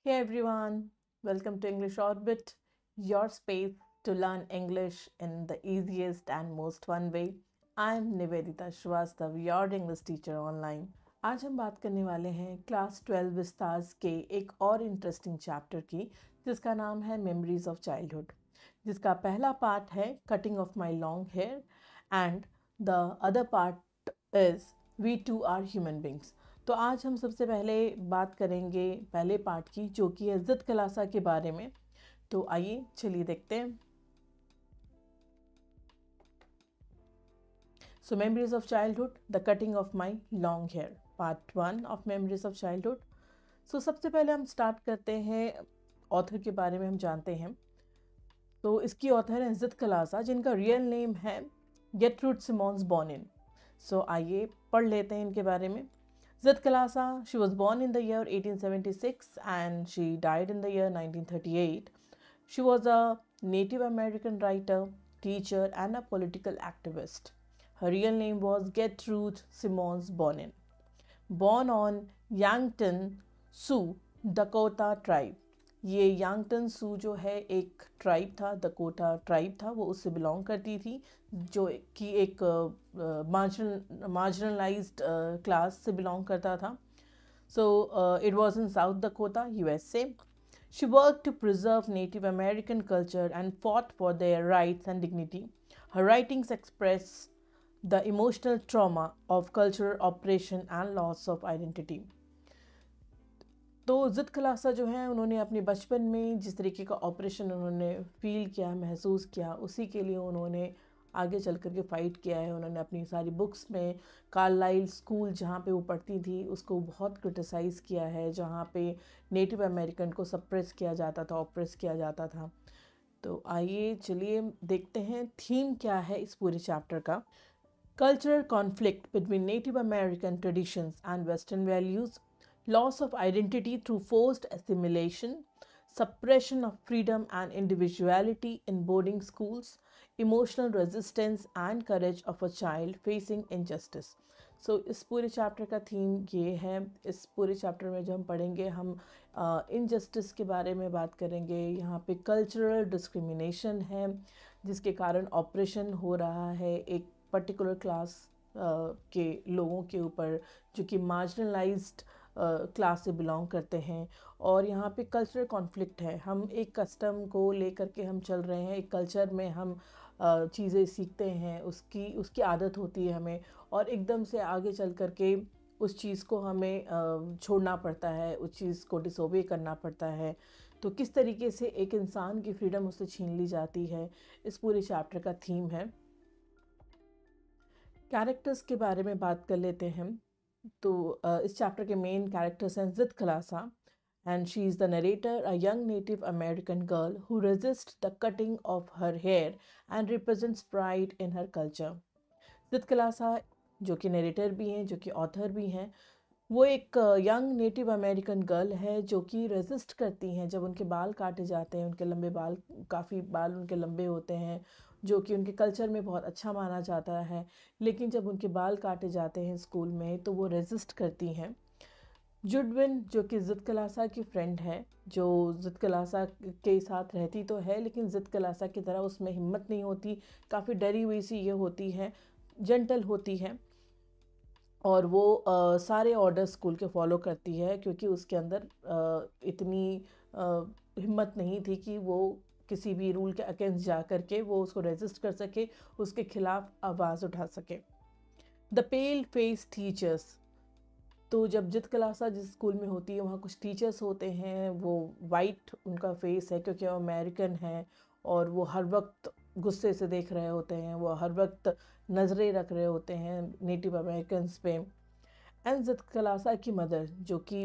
Hey everyone, welcome to English Orbit, your space to learn English in the easiest and most fun way. I'm Nivedita Shrivastava, your English teacher online. आज हम बात करने वाले हैं class 12 विस्तार्स के एक और इंटरेस्टिंग चैप्टर की जिसका नाम है मेमोरीज ऑफ चाइल्डहुड, जिसका पहला पार्ट है cutting of my long hair and the other part is we two are human beings. तो आज हम सबसे पहले बात करेंगे पहले पार्ट की, जो कि है जिद कलासा के बारे में। तो आइए चलिए देखते हैं। So memories of childhood, the cutting of my long hair, part 1 of memories of childhood. So सबसे पहले हम स्टार्ट करते हैं, ऑथर के बारे में हम जानते हैं। तो इसकी ऑथर है जिद कलासा, जिनका रियल नेम है गेटरूड सिमोन्स बोनिन। सो आइए पढ़ लेते हैं इनके बारे में। Zid Kalasa, she was born in the year 1876 and she died in the year 1938. She was a Native American writer, teacher and a political activist. Her real name was Gertrude Simmons Bonin. Born on Yankton Sioux, Dakota tribe. ये यांगटन सू जो है एक tribe था, दकोटा tribe था, वो उससे belong करती थी, जो कि एक मार्जिनलाइज्ड क्लास से बिलोंग करता था। So it was in South Dakota, USA. She work to preserve native American culture and fought for their rights and dignity. Her writings express the emotional trauma of cultural oppression and loss of identity. तो Zitkala Sa जो है, उन्होंने अपने बचपन में जिस तरीके का ऑपरेशन उन्होंने फील किया, महसूस किया, उसी के लिए उन्होंने आगे चल कर के फ़ाइट किया है। उन्होंने अपनी सारी बुक्स में कार्लाइल स्कूल जहाँ पे वो पढ़ती थी उसको बहुत क्रिटिसाइज़ किया है, जहाँ पे नेटिव अमेरिकन को सप्रेस किया जाता था, ऑप्रेस किया जाता था। तो आइए चलिए देखते हैं थीम क्या है इस पूरे चैप्टर का। Cultural conflict between native American traditions and western values, loss of identity through forced assimilation, suppression of freedom and individuality in boarding schools, emotional resistance and courage of a child facing injustice. So इस पूरे chapter का theme ये है। इस पूरे chapter में जो हम पढ़ेंगे, हम इनजस्टिस के बारे में बात करेंगे। यहाँ पे कल्चरल डिस्क्रिमिनेशन है जिसके कारण ऑपरेशन हो रहा है एक पर्टिकुलर क्लास के लोगों के ऊपर, जो कि मार्जिनलाइज्ड क्लास से बिलोंग करते हैं। और यहाँ पे कल्चरल कॉन्फ्लिक्ट है, हम एक कस्टम को लेकर के हम चल रहे हैं, एक कल्चर में हम चीज़ें सीखते हैं, उसकी आदत होती है हमें, और एकदम से आगे चल कर के उस चीज़ को हमें छोड़ना पड़ता है, उस चीज़ को डिसोबे करना पड़ता है। तो किस तरीके से एक इंसान की फ्रीडम उससे छीन ली जाती है, इस पूरे चैप्टर का थीम है। कैरेक्टर्स के बारे में बात कर लेते हैं। तो इस चैप्टर के मेन कैरेक्टर्स हैं Zitkala Sa, and she is the narrator, a young native American girl who resist the cutting of her hair and represents pride in her culture. Zitkala Sa जो कि नरेटर भी हैं, जो कि author भी हैं, वो एक यंग नेटिव अमेरिकन गर्ल है जो कि रेजिस्ट करती हैं जब उनके बाल काटे जाते हैं। उनके लंबे बाल, काफ़ी बाल उनके लंबे होते हैं, जो कि उनके कल्चर में बहुत अच्छा माना जाता है, लेकिन जब उनके बाल काटे जाते हैं स्कूल में तो वो रेजिस्ट करती हैं। जुडविन जो कि जिद कलासा की फ्रेंड है, जो जिद कलासा के साथ रहती तो है लेकिन जिद कलासा की तरह उसमें हिम्मत नहीं होती, काफ़ी डरी हुई सी ये होती है, जेंटल होती है, और वो सारे ऑर्डर स्कूल के फॉलो करती है, क्योंकि उसके अंदर इतनी हिम्मत नहीं थी कि वो किसी भी रूल के अगेंस्ट जा कर के वो उसको रेजिस्ट कर सके, उसके खिलाफ आवाज़ उठा सके। द पेल फेस टीचर्स, तो जब जिद कलासा जिस स्कूल में होती है वहाँ कुछ टीचर्स होते हैं, वो वाइट उनका फेस है क्योंकि वो अमेरिकन है, और वो हर वक्त गुस्से से देख रहे होते हैं, वो हर वक्त नज़रें रख रहे होते हैं नेटिव अमेरिकन्स पे। एंड जिद कलासा की मदर, जो कि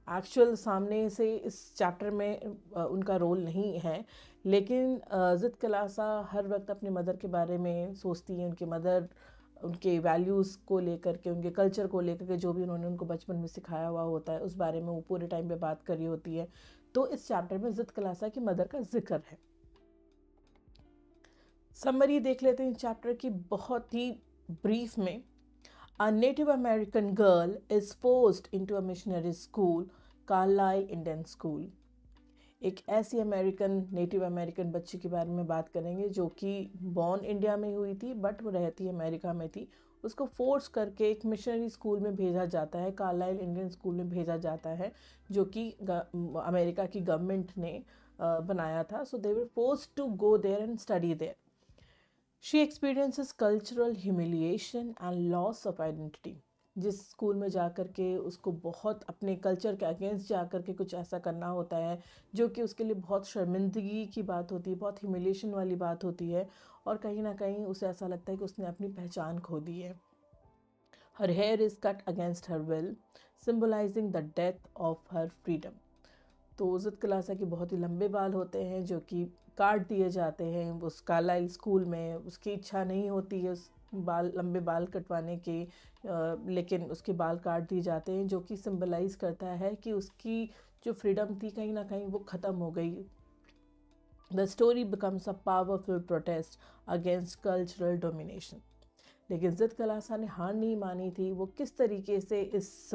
एक्चुअल सामने से इस चैप्टर में उनका रोल नहीं है, लेकिन जिद कलासा हर वक्त अपने मदर के बारे में सोचती हैं। उनकी मदर उनके वैल्यूज़ को लेकर के, उनके कल्चर को लेकर के, जो भी उन्होंने उनको बचपन में सिखाया हुआ होता है उस बारे में वो पूरे टाइम पे बात कर रही होती है। तो इस चैप्टर में जिद कलासा की मदर का जिक्र है। समरी देख लेते हैं चैप्टर की बहुत ही ब्रीफ में। A Native American girl is forced into a missionary school Carlisle Indian school. एक ऐसी नेटिव अमेरिकन बच्ची के बारे में बात करेंगे जो कि बॉर्न इंडिया में हुई थी बट वो रहती अमेरिका में थी। उसको फोर्स करके एक मिशनरी स्कूल में भेजा जाता है, कार्लाइल इंडियन स्कूल में भेजा जाता है, जो कि अमेरिका की गवर्नमेंट ने बनाया था। So they were forced to go there and study there. She experiences cultural humiliation and loss of identity. जिस स्कूल में जा कर के उसको बहुत अपने कल्चर के अगेंस्ट जा कर के कुछ ऐसा करना होता है जो कि उसके लिए बहुत शर्मिंदगी की बात होती है, बहुत ह्यूमिलिएशन वाली बात होती है, और कहीं ना कहीं उसे ऐसा लगता है कि उसने अपनी पहचान खो दी है। Her here is cut against her will, symbolising the death of her freedom. तो इज़्ज़त कलासा के बहुत ही लंबे बाल होते हैं जो कि काट दिए जाते हैं उस कार्लाइल स्कूल में। उसकी इच्छा नहीं होती है उस लंबे बाल कटवाने की, लेकिन उसके बाल काट दिए जाते हैं, जो कि सिंबलाइज करता है कि उसकी जो फ्रीडम थी कहीं ना कहीं वो ख़त्म हो गई। The story becomes a powerful protest against cultural domination. लेकिन इज़्ज़त कलासा ने हार नहीं मानी थी। वो किस तरीके से इस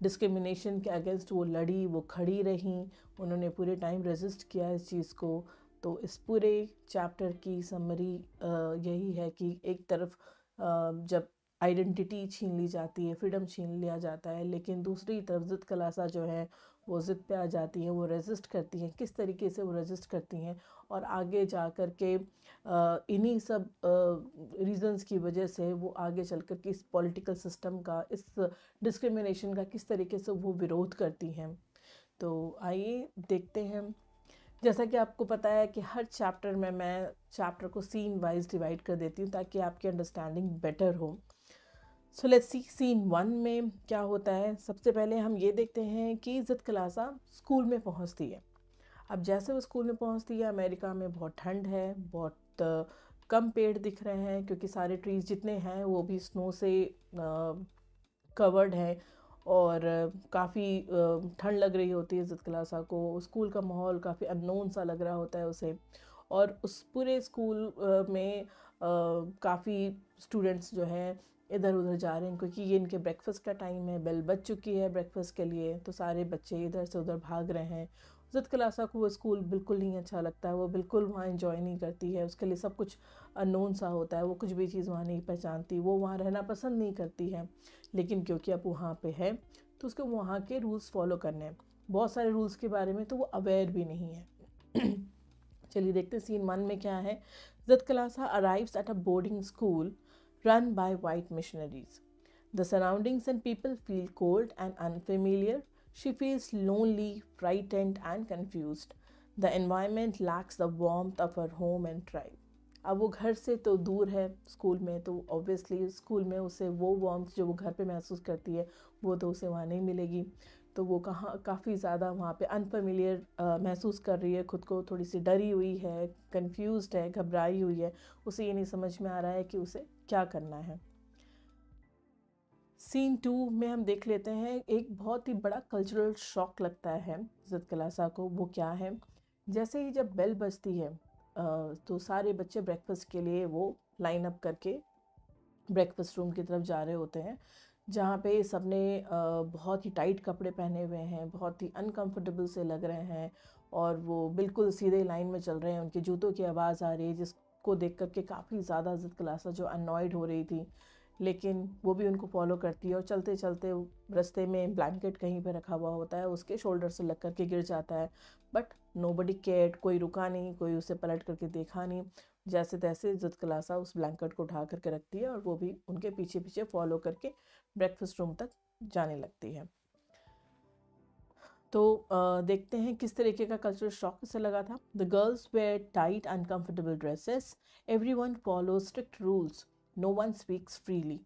डिस्क्रिमिनेशन के अगेंस्ट वो लड़ी, वो खड़ी रहीं, उन्होंने पूरे टाइम रेजिस्ट किया इस चीज़ को। तो इस पूरे चैप्टर की समरी यही है कि एक तरफ जब आइडेंटिटी छीन ली जाती है, फ्रीडम छीन लिया जाता है, लेकिन दूसरी तरफ इज़्ज़त कलासा जो है वो ज़िद पे आ जाती हैं, वो रेजिस्ट करती हैं। किस तरीके से वो रेजिस्ट करती हैं और आगे जा कर के इन्हीं सब रीज़न्स की वजह से वो आगे चल कर के इस पॉलिटिकल सिस्टम का, इस डिस्क्रिमिनेशन का किस तरीके से वो विरोध करती हैं। तो आइए देखते हैं। जैसा कि आपको पता है कि हर चैप्टर में मैं चैप्टर को सीन वाइज डिवाइड कर देती हूँ ताकि आपकी अंडरस्टैंडिंग बेटर हो। सो लेट्स सी सीन 1 में क्या होता है। सबसे पहले हम ये देखते हैं कि इज़्ज़त कलासा स्कूल में पहुँचती है। अब जैसे वो स्कूल में पहुँचती है, अमेरिका में बहुत ठंड है, बहुत कम पेड़ दिख रहे हैं क्योंकि सारे ट्रीज़ जितने हैं वो भी स्नो से कवर्ड हैं, और काफ़ी ठंड लग रही होती है इज़्ज़त कलासा को। स्कूल का माहौल काफ़ी अननोन सा लग रहा होता है उसे, और उस पूरे स्कूल में काफ़ी स्टूडेंट्स जो हैं इधर उधर जा रहे हैं क्योंकि ये इनके ब्रेकफास्ट का टाइम है, बेल बज चुकी है ब्रेकफास्ट के लिए। तो सारे बच्चे इधर से उधर भाग रहे हैं। इज़्ज़त कलासा को वो स्कूल बिल्कुल नहीं अच्छा लगता है, वो बिल्कुल वहाँ एंजॉय नहीं करती है। उसके लिए सब कुछ अननोन सा होता है, वो कुछ भी चीज़ वहाँ नहीं पहचानती, वो वहाँ रहना पसंद नहीं करती है। लेकिन क्योंकि अब वहाँ पे है तो उसको वहाँ के रूल्स फॉलो करने हैं। बहुत सारे रूल्स के बारे में तो वो अवेयर भी नहीं है। चलिए देखते हैं सीन 1 में क्या है। Zitkala Sa arrives at a boarding school run by white missionaries. The surroundings and people feel cold and unfamiliar. She feels lonely, frightened, and confused. The environment lacks the warmth of her home and tribe. अब वो घर से तो दूर है school में, तो obviously school में उसे वो वार्मथ जो वो घर पे महसूस करती है वो तो उसे वहाँ नहीं मिलेगी। तो वो काफ़ी ज़्यादा वहाँ पे अनफेमिलियर महसूस कर रही है खुद को, थोड़ी सी डरी हुई है, कंफ्यूज्ड है, घबराई हुई है। उसे ये नहीं समझ में आ रहा है कि उसे क्या करना है। सीन 2 में हम देख लेते हैं एक बहुत ही बड़ा कल्चरल शॉक लगता है इज़्ज़त कलासा को। वो क्या है, जैसे ही जब बेल बजती है तो सारे बच्चे ब्रेकफास्ट के लिए वो लाइन अप करके ब्रेकफास्ट रूम की तरफ जा रहे होते हैं, जहाँ पे सबने बहुत ही टाइट कपड़े पहने हुए हैं, बहुत ही अनकंफर्टेबल से लग रहे हैं, और वो बिल्कुल सीधे लाइन में चल रहे हैं। उनके जूतों की आवाज़ आ रही है जिसको देख करके काफ़ी ज़्यादा इज़्ज़त कलासा जो अनॉयड हो रही थी, लेकिन वो भी उनको फॉलो करती है। और चलते चलते रास्ते में ब्लैंकेट कहीं पे रखा हुआ होता है, उसके शोल्डर से लग करके गिर जाता है, बट नोबडी केयर्ड। कोई रुका नहीं, कोई उसे पलट करके देखा नहीं। जैसे तैसे इज़्ज़त कलासा उस ब्लैंकेट को उठा करके रखती है और वो भी उनके पीछे पीछे फॉलो करके ब्रेकफास्ट रूम तक जाने लगती है। तो देखते हैं किस तरीके का कल्चरल शॉक से लगा था। The girls wear tight uncomfortable dresses, everyone follows strict rules, no one speaks freely,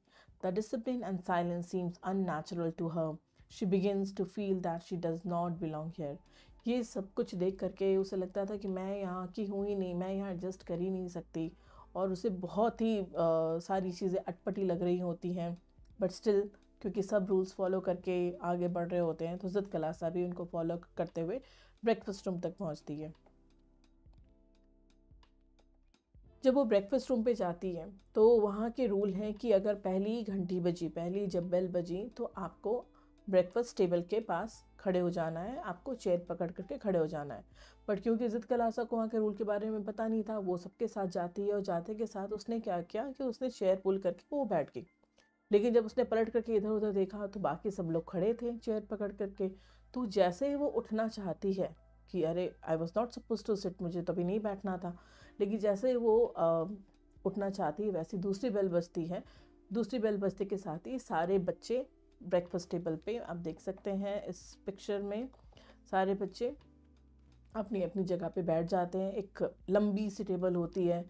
the discipline and silence seems unnatural to her, she begins to feel that she does not belong here. ये सब कुछ देख करके उसे लगता था कि मैं यहाँ की हूँ ही नहीं, मैं यहाँ एडजस्ट कर ही नहीं सकती, और उसे बहुत ही सारी चीज़ें अटपटी लग रही होती हैं। बट स्टिल क्योंकि सब रूल्स फॉलो करके आगे बढ़ रहे होते हैं तो इज़्ज़त कलासा भी उनको फॉलो करते हुए ब्रेकफास्ट रूम तक पहुंचती है। जब वो ब्रेकफास्ट रूम पे जाती है तो वहाँ के रूल हैं कि अगर पहली घंटी बजी, पहली जब बेल बजी, तो आपको ब्रेकफास्ट टेबल के पास खड़े हो जाना है, आपको चेयर पकड़ करके खड़े हो जाना है। बट क्योंकि इज़्ज़त कलासा को वहाँ के रूल के बारे में पता नहीं था, वो सबके साथ जाती है और जाते के साथ उसने क्या किया कि उसने चेयर पुल करके वो बैठ गई। लेकिन जब उसने पलट करके इधर उधर देखा तो बाकी सब लोग खड़े थे चेयर पकड़ करके। तो जैसे ही वो उठना चाहती है कि अरे I was not suppose to sit, मुझे तो अभी नहीं बैठना था, लेकिन जैसे ही वो उठना चाहती है वैसी दूसरी बेल बजती है। दूसरी बेल बजते के साथ ही सारे बच्चे ब्रेकफास्ट टेबल पे, आप देख सकते हैं इस पिक्चर में, सारे बच्चे अपनी अपनी जगह पे बैठ जाते हैं। एक लंबी सी टेबल होती है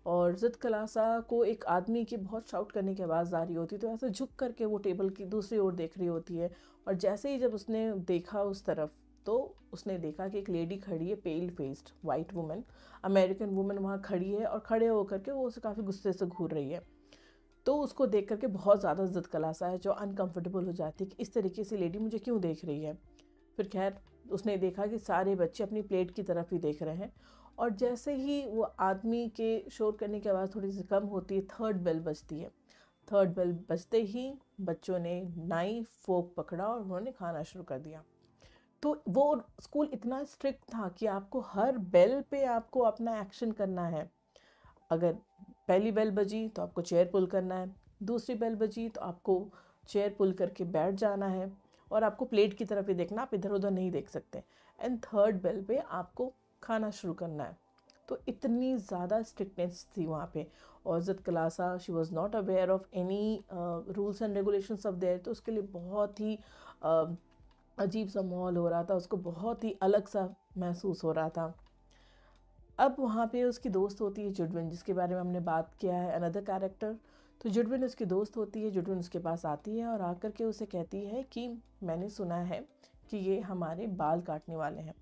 और इज़्ज़त कलासा को एक आदमी की बहुत शाउट करने की आवाज़ आ रही होती है, तो ऐसे झुक करके वो टेबल की दूसरी ओर देख रही होती है। और जैसे ही जब उसने देखा उस तरफ, तो उसने देखा कि एक लेडी खड़ी है, pale faced white woman, American woman वहाँ खड़ी है और खड़े होकर के वो उसे काफ़ी गुस्से से घूर रही है। तो उसको देख करके बहुत ज़्यादा इज़्ज़त कलासा है जो अनकंफर्टेबल हो जाती है कि इस तरीके से लेडी मुझे क्यों देख रही है। फिर खैर उसने देखा कि सारे बच्चे अपनी प्लेट की तरफ ही देख रहे हैं और जैसे ही वो आदमी के शोर करने की आवाज़ थोड़ी सी कम होती है, थर्ड बेल बजती है। थर्ड बेल बजते ही बच्चों ने नाइफ फोक पकड़ा और उन्होंने खाना शुरू कर दिया। तो वो स्कूल इतना स्ट्रिक्ट था कि आपको हर बेल पे आपको अपना एक्शन करना है। अगर पहली बेल बजी तो आपको चेयर पुल करना है, दूसरी बेल बजी तो आपको चेयर पुल करके बैठ जाना है और आपको प्लेट की तरफ ही देखना, आप इधर उधर नहीं देख सकते। एंड थर्ड बेल पे आपको खाना शुरू करना है। तो इतनी ज़्यादा स्ट्रिक्टनेस थी वहाँ पे। और Zitkala Sa she was not aware of any rules and regulations of there, तो उसके लिए बहुत ही अजीब सा माहौल हो रहा था, उसको बहुत ही अलग सा महसूस हो रहा था। अब वहाँ पे उसकी दोस्त होती है जुडविन, जिसके बारे में हमने बात किया है, अनदर कैरेक्टर। तो जुडविन उसकी दोस्त होती है, जुडविन उसके पास आती है और आकर के उसे कहती है कि मैंने सुना है कि ये हमारे बाल काटने वाले हैं।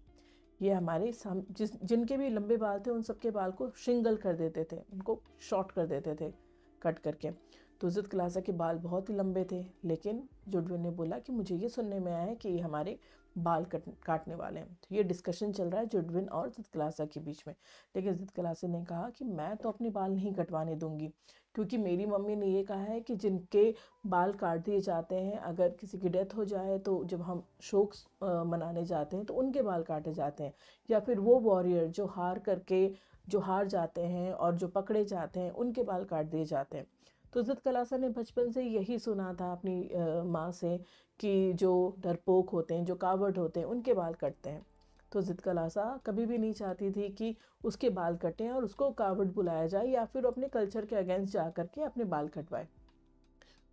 ये हमारे जिनके भी लंबे बाल थे उन सबके बाल को श्रिंगल कर देते थे, उनको शॉर्ट कर देते थे कट करके। तो इज़्ज़त कलासा के बाल बहुत ही लंबे थे, लेकिन जुडविन ने बोला कि मुझे ये सुनने में आया है कि ये हमारे बाल काटने वाले हैं। तो ये डिस्कशन चल रहा है जुडविन और इज़्ज़त कलासा के बीच में। लेकिन इज़्ज़त कलासा ने कहा कि मैं तो अपने बाल नहीं कटवाने दूंगी, क्योंकि मेरी मम्मी ने ये कहा है कि जिनके बाल काट दिए जाते हैं, अगर किसी की डेथ हो जाए तो जब हम शोक मनाने जाते हैं तो उनके बाल काटे जाते हैं, या फिर वो वॉरियर जो हार जाते हैं और जो पकड़े जाते हैं उनके बाल काट दिए जाते हैं। तो इज़्ज़त कलासा ने बचपन से यही सुना था अपनी माँ से कि जो डरपोक होते हैं, जो कावर्ड होते हैं, उनके बाल कटते हैं। तो इज़्ज़त कलासा कभी भी नहीं चाहती थी कि उसके बाल कटें और उसको कावर्ड बुलाया जाए या फिर अपने कल्चर के अगेंस्ट जा कर के अपने बाल कटवाए।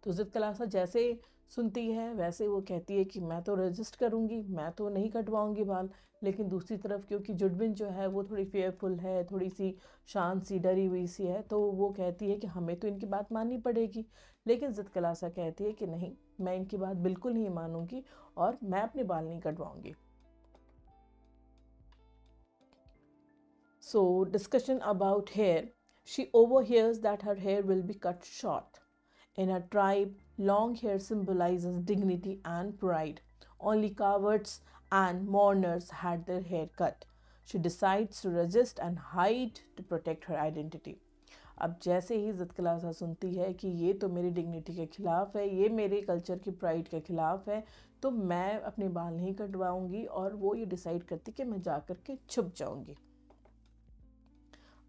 तो इज़्ज़त कलासा जैसे सुनती है वैसे वो कहती है कि मैं तो रजिस्ट करूँगी, मैं तो नहीं कटवाऊँगी बाल। लेकिन दूसरी तरफ क्योंकि जुडबिन जो है वो थोड़ी फेयरफुल है, थोड़ी सी शांत सी डरी हुई सी है, तो वो कहती है कि हमें तो इनकी बात माननी पड़ेगी। लेकिन इज़्ज़त कलासा कहती है कि नहीं, मैं इनकी बात बिल्कुल नहीं मानूंगी और मैं अपने बाल नहीं कटवाऊँगी। So, discussion about hair. She overhears that her hair will be cut short. In her tribe, long hair symbolizes dignity and pride. Only cowards and mourners had their hair cut. She decides to resist and hide to protect her identity. अब जैसे ही इज़्ज़त कलासा सुनती है कि ये तो मेरी dignity के ख़िलाफ़ है, ये मेरे कल्चर की प्राइड के ख़िलाफ़ है, तो मैं अपने बाल नहीं कटवाऊँगी और वो ये डिसाइड करती कि मैं जा कर के छुप जाऊँगी।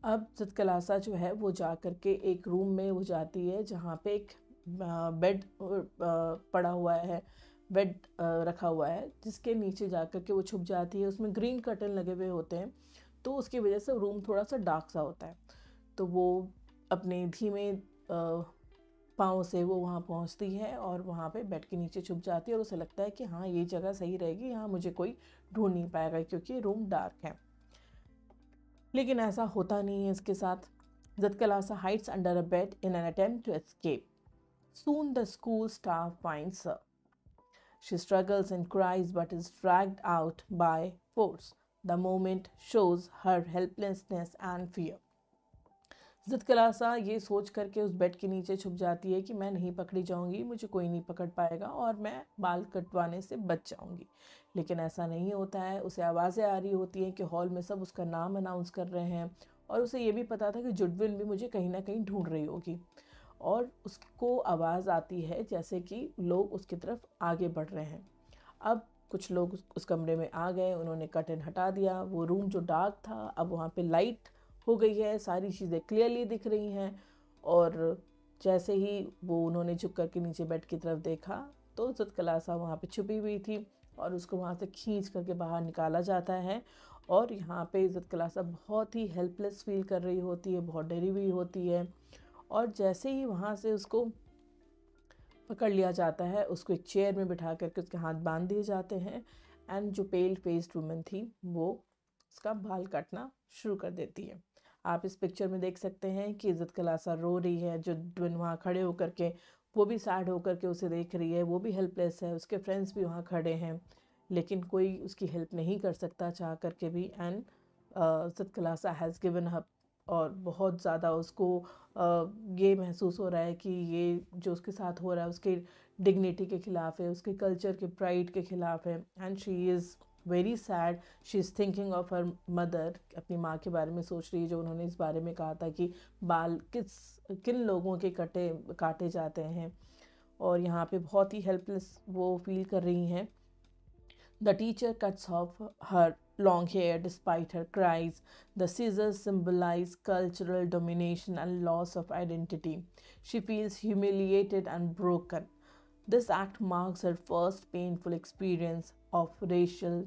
अब इज़्ज़त कलासा जो है वो जा कर के एक रूम में वो जाती है जहाँ पे एक बेड पड़ा हुआ है, बेड रखा हुआ है, जिसके नीचे जा कर के वो छुप जाती है। उसमें ग्रीन कर्टन लगे हुए होते हैं, तो उसकी वजह से रूम थोड़ा सा डार्क सा होता है। तो वो अपने धीमे पाँव से वो वहाँ पहुँचती है और वहाँ पे बेड के नीचे छुप जाती है और उसे लगता है कि हाँ ये जगह सही रहेगी, यहाँ मुझे कोई ढूंढ नहीं पाएगा क्योंकि रूम डार्क है। लेकिन ऐसा होता नहीं है इसके साथ। इज़्ज़त कलासा hides under a bed in an attempt to escape. Soon the school staff finds her. She struggles and cries but is dragged out by force. The moment shows her helplessness and fear. इज़्ज़त कलासा ये सोच करके उस bed के नीचे छुप जाती है कि मैं नहीं पकड़ी जाऊंगी, मुझे कोई नहीं पकड़ पाएगा और मैं बाल कटवाने से बच जाऊंगी। लेकिन ऐसा नहीं होता है। उसे आवाज़ें आ रही होती हैं कि हॉल में सब उसका नाम अनाउंस कर रहे हैं और उसे ये भी पता था कि जुडविन भी मुझे कहीं ना कहीं ढूंढ रही होगी। और उसको आवाज़ आती है जैसे कि लोग उसकी तरफ आगे बढ़ रहे हैं। अब कुछ लोग उस कमरे में आ गए, उन्होंने कर्टेन हटा दिया, वो रूम जो डार्क था अब वहाँ पे लाइट हो गई है, सारी चीज़ें क्लियरली दिख रही हैं। और जैसे ही वो उन्होंने झुक करके नीचे बेड की तरफ देखा तो इज़्ज़त कलासा वहाँ पे छुपी हुई थी और उसको वहाँ से खींच करके बाहर निकाला जाता है। और यहाँ पे इज़्ज़त कलासा बहुत ही हेल्पलेस फील कर रही होती है, बहुत डरी हुई होती है। और जैसे ही वहाँ से उसको पकड़ लिया जाता है, उसको एक चेयर में बिठा करके उसके हाथ बांध दिए जाते हैं एंड जो पेल फेस्ड वुमन थी वो उसका बाल काटना शुरू कर देती है। आप इस पिक्चर में देख सकते हैं कि इज़्ज़त कलासा रो रही है, जो ट्विन वहाँ खड़े होकर के वो भी सैड होकर के उसे देख रही है, वो भी हेल्पलेस है, उसके फ्रेंड्स भी वहाँ खड़े हैं, लेकिन कोई उसकी हेल्प नहीं कर सकता चाह करके भी। एंड इज़्ज़त कलासा हैज़ गिवन अप और बहुत ज़्यादा उसको ये महसूस हो रहा है कि ये जो उसके साथ हो रहा है उसके डिग्निटी के ख़िलाफ़ है, उसके कल्चर के प्राइड के ख़िलाफ़ है। And she is very sad, she is thinking of her mother, अपनी माँ के बारे में सोच रही है जो उन्होंने इस बारे में कहा था कि बाल किन लोगों के काटे जाते हैं। और यहाँ पे बहुत ही हेल्पलेस वो फील कर रही हैं। The teacher cuts off her long hair despite her cries. The scissors symbolize cultural domination and loss of identity. She feels humiliated and broken. This act marks her first painful experience of racial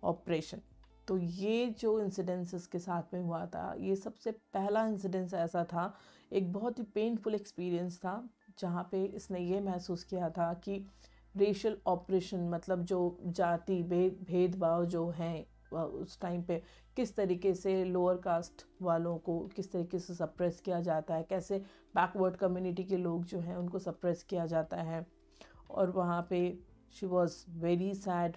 oppression. तो ये जो incidence इसके साथ में हुआ था, ये सबसे पहला इंसिडेंस ऐसा था, एक बहुत ही पेनफुल एक्सपीरियंस था जहाँ पे इसने ये महसूस किया था कि रेशियल ऑपरेशन मतलब जो जाति भेदभाव जो हैं उस टाइम पे किस तरीके से लोअर कास्ट वालों को किस तरीके से सप्रेस किया जाता है, कैसे बैकवर्ड कम्युनिटी के लोग जो हैं उनको सप्रेस किया जाता है। और वहाँ पे शी वॉज वेरी सैड।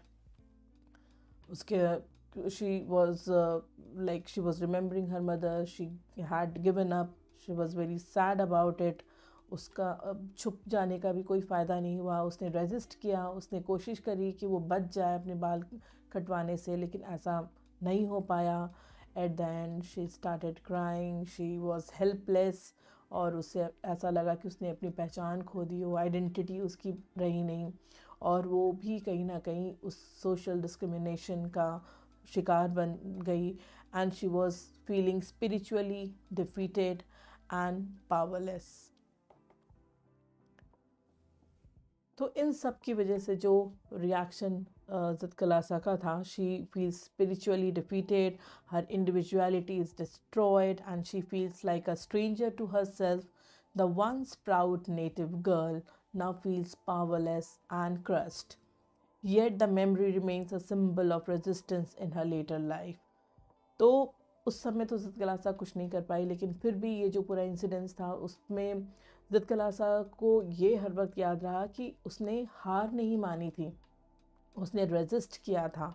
उसके she was like she was remembering her mother, she had given up, she was very sad about it. उसका छुप जाने का भी कोई फ़ायदा नहीं हुआ, उसने रेजिस्ट किया, उसने कोशिश करी कि वो बच जाए अपने बाल कटवाने से, लेकिन ऐसा नहीं हो पाया। At the end she started crying, she was helpless. और उससे ऐसा लगा कि उसने अपनी पहचान खो दी, वो आइडेंटिटी उसकी रही नहीं, और वो भी कहीं ना कहीं उस सोशल डिस्क्रिमिनेशन का शिकार बन गई। And she was feeling spiritually defeated and powerless. तो इन सब की वजह से जो रिएक्शन इज़्ज़त कलासा का था, she feels spiritually defeated, her individuality is destroyed and she feels like a stranger to herself. The once proud native girl now feels powerless and crushed. Yet the memory remains a symbol of resistance in her later life. तो उस समय तो इज़्ज़त कलासा कुछ नहीं कर पाई, लेकिन फिर भी ये जो पूरा इंसिडेंस था उसमें इज़्ज़त कलासा को ये हर वक्त याद रहा कि उसने हार नहीं मानी थी, उसने रेजिस्ट किया था।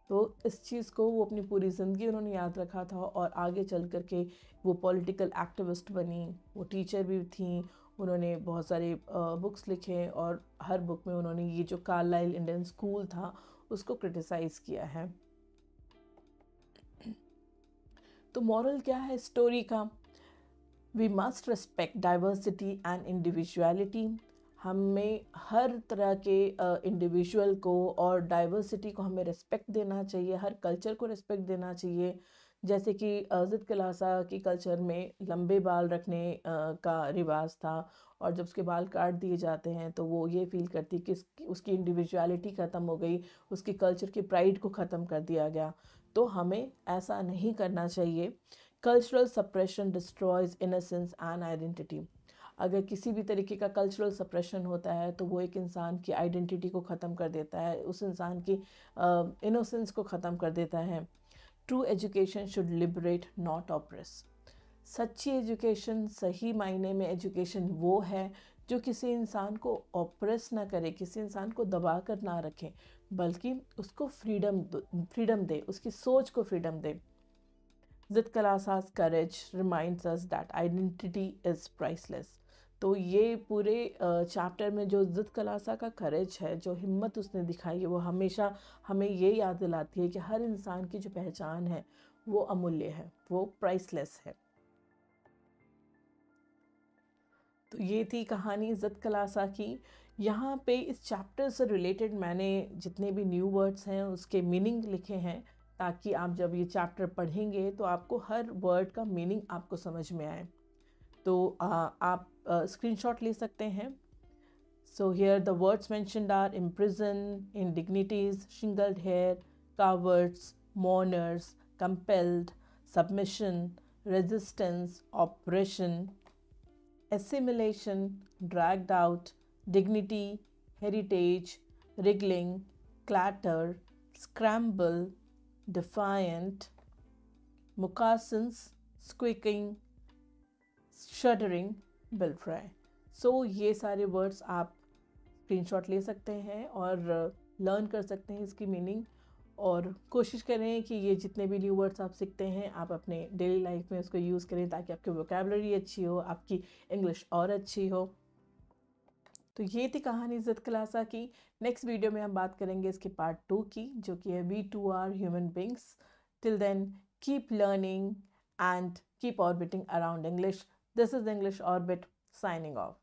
तो इस चीज़ को वो अपनी पूरी ज़िंदगी उन्होंने याद रखा था, और आगे चल कर के वो पॉलिटिकल एक्टिविस्ट बनी, वो टीचर भी थी, उन्होंने बहुत सारे बुक्स लिखे, और हर बुक में उन्होंने ये जो कार्लाइल इंडियन स्कूल था उसको क्रिटिसाइज़ किया है। तो मॉरल क्या है स्टोरी का? We must respect diversity and individuality. हमें हर तरह के इंडिविजुअल को और डाइवर्सिटी को हमें रिस्पेक्ट देना चाहिए, हर कल्चर को रिस्पेक्ट देना चाहिए। जैसे कि इज़्ज़त कलासा की कल्चर में लंबे बाल रखने का रिवाज था, और जब उसके बाल काट दिए जाते हैं तो वो ये फील करती कि उसकी इंडिविजुअलिटी ख़त्म हो गई, उसकी कल्चर की प्राइड को ख़त्म कर दिया गया। तो हमें ऐसा नहीं करना चाहिए। Cultural suppression destroys innocence and identity. अगर किसी भी तरीके का कल्चरल सप्रेशन होता है तो वो एक इंसान की आइडेंटिटी को ख़त्म कर देता है, उस इंसान की इनोसेंस को ख़त्म कर देता है। True education should liberate not oppress. सच्ची एजुकेशन, सही मायने में एजुकेशन वो है जो किसी इंसान को ऑप्रेस ना करे, किसी इंसान को दबा कर ना रखे, बल्कि उसको फ्रीडम दे, उसकी सोच को फ्रीडम दे। इज़्ज़त कलासा's courage reminds us that identity is priceless. तो ये पूरे चैप्टर में जो इज़्ज़त कलासा का करेज है, जो हिम्मत उसने दिखाई है, वो हमेशा हमें ये याद दिलाती है कि हर इंसान की जो पहचान है वो अमूल्य है, वो प्राइसलेस है। तो ये थी कहानी इज़्ज़त कलासा की। यहाँ पे इस चैप्टर से रिलेटेड मैंने जितने भी न्यू वर्ड्स हैं उसके मीनिंग लिखे हैं, ताकि आप जब ये चैप्टर पढ़ेंगे तो आपको हर वर्ड का मीनिंग आपको समझ में आए। तो आप स्क्रीनशॉट ले सकते हैं। So here the words mentioned are imprison, indignities, shingled hair, cowards, mourners, compelled, submission, resistance, oppression, assimilation, dragged out, dignity, heritage, wriggling, clatter, scramble, defiant, moccasins, squeaking, shuddering, belfry. सो ये सारे वर्ड्स आप screenshot ले सकते हैं और learn कर सकते हैं इसकी मीनिंग, और कोशिश करें कि ये जितने भी न्यू वर्ड्स आप सीखते हैं आप अपने डेली लाइफ में उसको यूज़ करें, ताकि आपकी वोकैबुलरी अच्छी हो, आपकी इंग्लिश और अच्छी हो। तो ये थी कहानी इज़्ज़त कलासा की। नेक्स्ट वीडियो में हम बात करेंगे इसके पार्ट 2 की, जो कि है we two are human beings. Till then keep learning and keep orbiting around English. This is English orbit signing of.